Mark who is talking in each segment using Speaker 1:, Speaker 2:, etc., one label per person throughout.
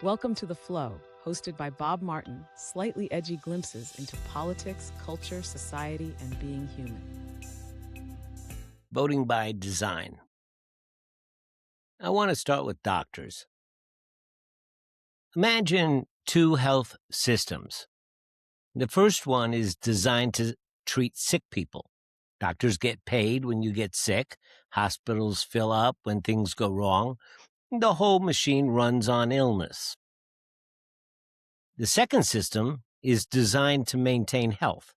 Speaker 1: Welcome to The Flow, hosted by Bob Martin, slightly edgy glimpses into politics, culture, society, and being human.
Speaker 2: Voting by design. I want to start with doctors. Imagine two health systems. The first one is designed to treat sick people. Doctors get paid when you get sick. Hospitals fill up when things go wrong. The whole machine runs on illness. The second system is designed to maintain health.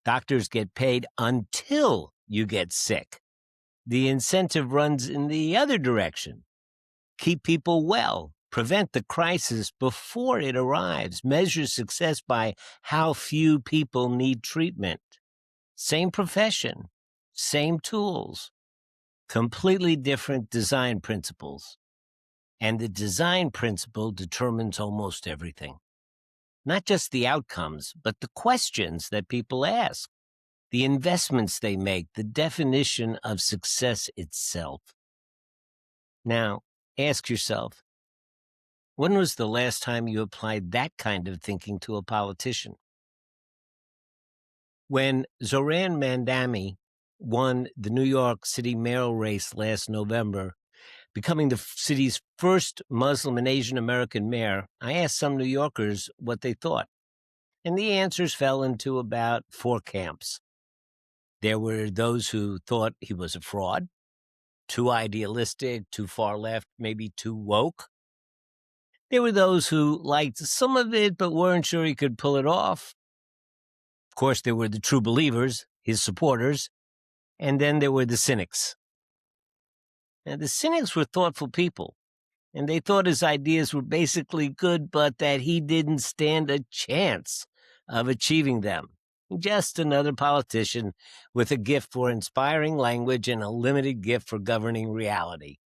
Speaker 2: Doctors get paid until you get sick. The incentive runs in the other direction. Keep people well, prevent the crisis before it arrives, measure success by how few people need treatment. Same profession, same tools, completely different design principles. And the design principle determines almost everything. Not just the outcomes, but the questions that people ask, the investments they make, the definition of success itself. Now, ask yourself, when was the last time you applied that kind of thinking to a politician? When Zohran Mamdani won the New York City Mayoral Race last November, becoming the city's first Muslim and Asian American mayor, I asked some New Yorkers what they thought. And the answers fell into about four camps. There were those who thought he was a fraud, too idealistic, too far left, maybe too woke. There were those who liked some of it but weren't sure he could pull it off. Of course, there were the true believers, his supporters, and then there were the cynics. Now, the cynics were thoughtful people, and they thought his ideas were basically good, but that he didn't stand a chance of achieving them. Just another politician with a gift for inspiring language and a limited gift for governing reality.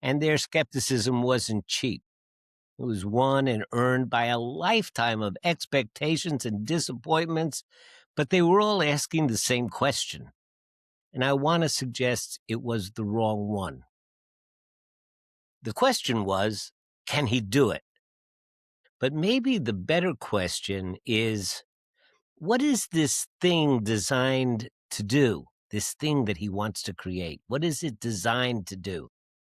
Speaker 2: And their skepticism wasn't cheap. It was won and earned by a lifetime of expectations and disappointments, but they were all asking the same question. And I want to suggest it was the wrong one. The question was, can he do it? But maybe the better question is, what is this thing designed to do? This thing that he wants to create? What is it designed to do?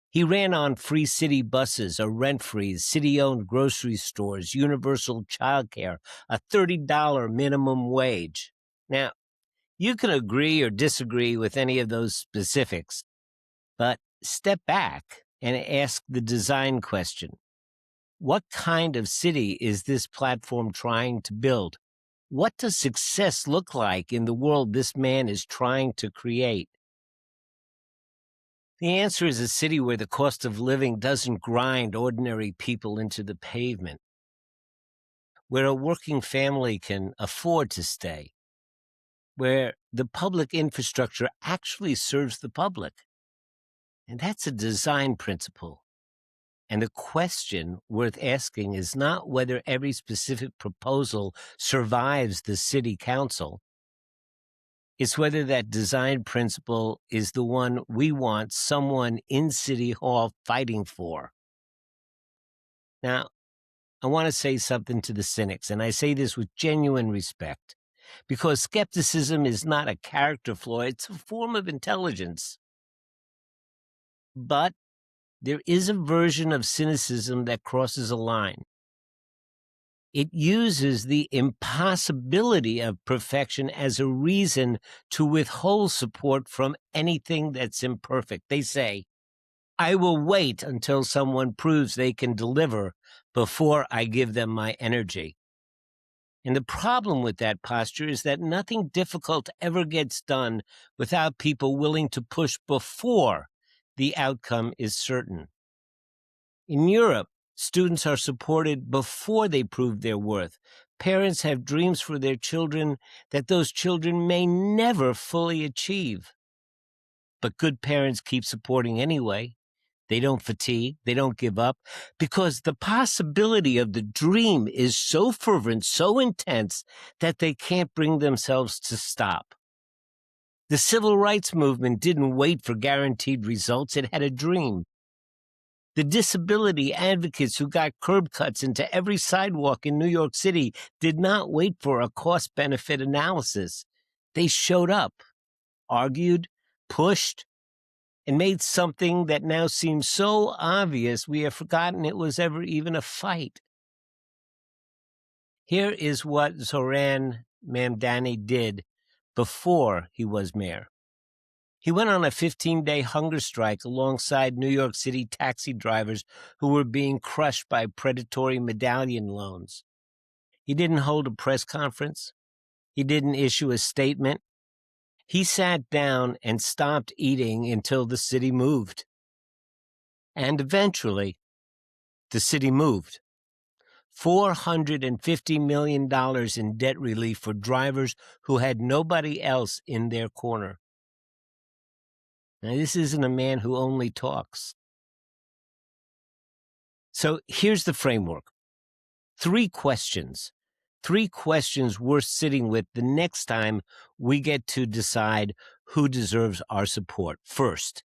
Speaker 2: He ran on free city buses, a rent-free, city-owned grocery stores, universal childcare, a $30 minimum wage. Now, you can agree or disagree with any of those specifics, but step back and ask the design question. What kind of city is this platform trying to build? What does success look like in the world this man is trying to create? The answer is a city where the cost of living doesn't grind ordinary people into the pavement, where a working family can afford to stay, where the public infrastructure actually serves the public. And that's a design principle. And the question worth asking is not whether every specific proposal survives the city council. It's whether that design principle is the one we want someone in City Hall fighting for. Now, I want to say something to the cynics, and I say this with genuine respect, because skepticism is not a character flaw, it's a form of intelligence. But there is a version of cynicism that crosses a line. It uses the impossibility of perfection as a reason to withhold support from anything that's imperfect. They say, I will wait until someone proves they can deliver before I give them my energy. And the problem with that posture is that nothing difficult ever gets done without people willing to push before the outcome is certain. In Europe, students are supported before they prove their worth. Parents have dreams for their children that those children may never fully achieve. But good parents keep supporting anyway. They don't fatigue, they don't give up, because the possibility of the dream is so fervent, so intense, that they can't bring themselves to stop. The civil rights movement didn't wait for guaranteed results, it had a dream. The disability advocates who got curb cuts into every sidewalk in New York City did not wait for a cost-benefit analysis. They showed up, argued, pushed, and made something that now seems so obvious we have forgotten it was ever even a fight. Here is what Zohran Mamdani did before he was mayor. He went on a 15-day hunger strike alongside New York City taxi drivers who were being crushed by predatory medallion loans. He didn't hold a press conference. He didn't issue a statement. He sat down and stopped eating until the city moved. And eventually, the city moved. $450 million in debt relief for drivers who had nobody else in their corner. Now, this isn't a man who only talks. So here's the framework. 3 questions worth sitting with the next time we get to decide who deserves our support. First,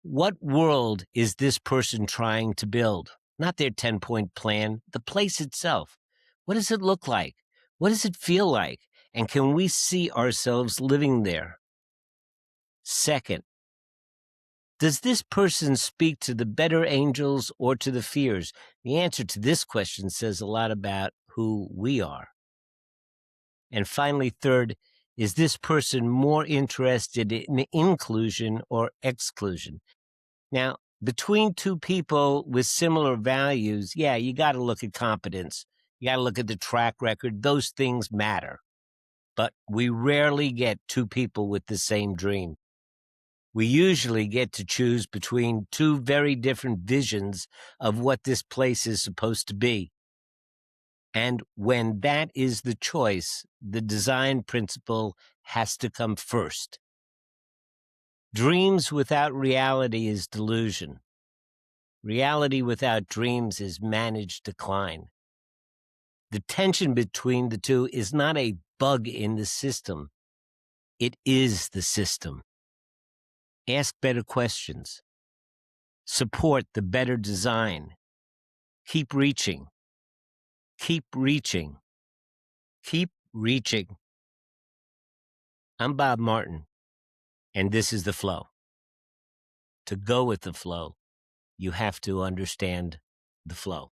Speaker 2: what world is this person trying to build? Not their 10-point plan, the place itself. What does it look like? What does it feel like? And can we see ourselves living there? Second, does this person speak to the better angels or to the fears? The answer to this question says a lot about who we are. And finally, third, is this person more interested in inclusion or exclusion? Now, between two people with similar values, yeah, you got to look at competence. You got to look at the track record. Those things matter. But we rarely get two people with the same dream. We usually get to choose between two very different visions of what this place is supposed to be. And when that is the choice, the design principle has to come first. Dreams without reality is delusion. Reality without dreams is managed decline. The tension between the two is not a bug in the system. It is the system. Ask better questions. Support the better design. Keep reaching. Keep reaching. Keep reaching. I'm Bob Martin, and this is The Flow. To go with the flow, you have to understand the flow.